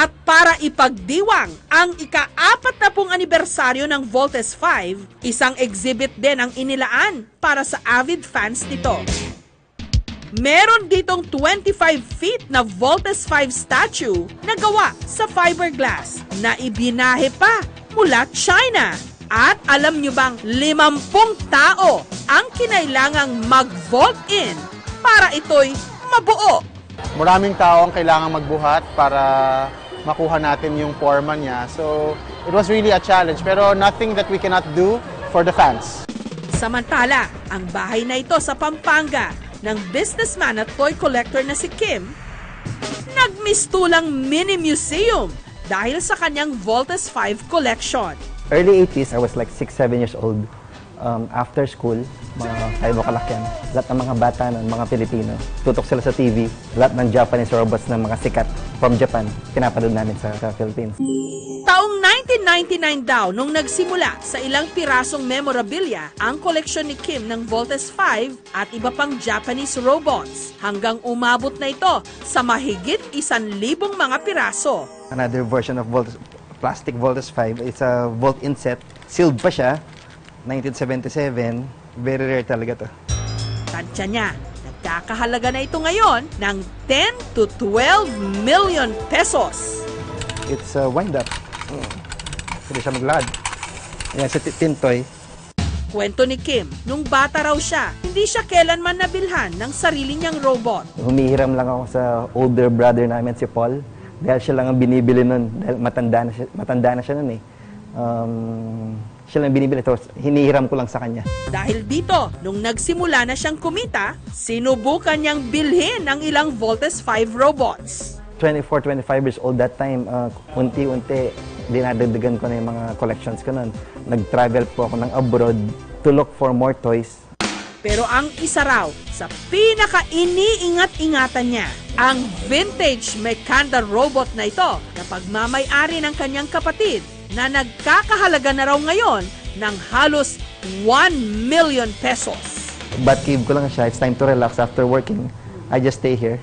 At para ipagdiwang ang ika-40 anibersaryo ng Voltes 5, isang exhibit din ang inilaan para sa avid fans nito. Meron ditong 25 feet na Voltes 5 statue na gawa sa fiberglass na ibinahe pa mula China. At alam nyo bang 50 tao ang kinailangang mag-vault in para ito'y mabuo? Maraming tao ang kailangang magbuhat para makuha natin yung forma niya. So, it was really a challenge pero nothing that we cannot do for the fans. Samantala, ang bahay na ito sa Pampanga ng businessman at toy collector na si Kim, nagmistulang mini museum dahil sa kanyang Voltes 5 collection. Early 80s, I was like 6-7 years old. After school, mga 5 o'clock yan. Lahat ng mga bata ng mga Pilipino, tutok sila sa TV. Lahat ng Japanese robots ng mga sikat from Japan, pinapanood namin sa Philippines. Taong 1999 daw nung nagsimula sa ilang pirasong memorabilia ang koleksyon ni Kim ng Voltes 5 at iba pang Japanese robots hanggang umabot na ito sa mahigit 1,000 mga piraso. Another version of plastic Voltes 5, it's a vault-in set. Sealed pa siya, 1977. Very rare talaga to. Tansya niya, nagkakahalaga na ito ngayon ng 10 to 12 million pesos. It's a wind-up. Pwede siya maglad. Yan, sa tintoy. Kwento ni Kim, nung bata raw siya, hindi siya kailanman nabilhan ng sarili niyang robot. Humihiram lang ako sa older brother namin, si Paul. Dahil siya lang ang binibili nun. Dahil matanda na siya nun eh. Siya lang binibili. Tapos hinihiram ko lang sa kanya. Dahil dito, nung nagsimula na siyang kumita, sinubukan niyang bilhin ang ilang Voltes 5 robots. 24, 25 years old that time, unti-unti, dinadagdagan ko na yung mga collections ko nun. Nag-travel po ako ng abroad to look for more toys. Pero ang isa raw sa pinaka-iniingat-ingatan niya, ang vintage Mekanda robot na ito na pagmamay-ari ng kanyang kapatid na nagkakahalaga na raw ngayon ng halos 1 million pesos. Batcave ko lang siya. It's time to relax after working. I just stay here.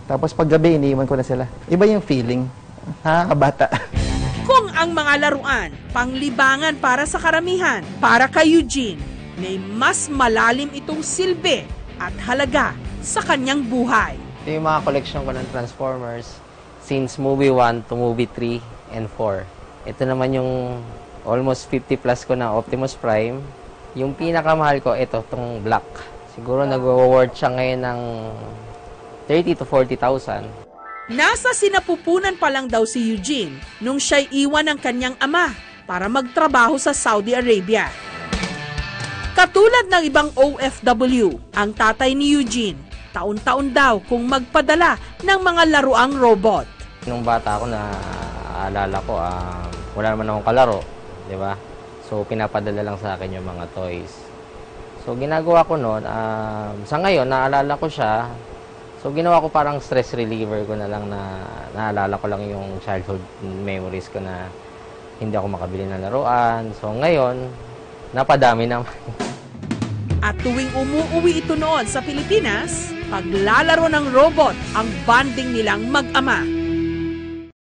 Tapos paggabi, iniiwan ko na sila. Iba yung feeling. Nakakabata. Kung ang mga laruan, panglibangan para sa karamihan, para kay Eugene, may mas malalim itong silbi at halaga sa kanyang buhay. Ito yung mga collection ko ng Transformers since movie 1 to movie 3 and 4. Ito naman yung almost 50 plus ko na Optimus Prime. Yung pinakamahal ko, ito, itong black. Siguro nag-award siya ngayon ng 30 to 40,000. Nasa sinapupunan pa lang daw si Eugene nung siya'y iwan ng kanyang ama para magtrabaho sa Saudi Arabia. Katulad ng ibang OFW, ang tatay ni Eugene, taon-taon daw kung magpadala ng mga laruang robot. Nung bata ako, naalala ko, wala naman akong kalaro, di ba? So, pinapadala lang sa akin yung mga toys. So, ginagawa ko noon, sa ngayon, naalala ko siya. So, ginawa ko parang stress reliever ko na lang na naalala ko lang yung childhood memories ko na hindi ako makabili ng laruan. So, ngayon, napadami naman. At tuwing umuuwi ito noon sa Pilipinas, paglalaro ng robot ang bonding nilang mag-ama.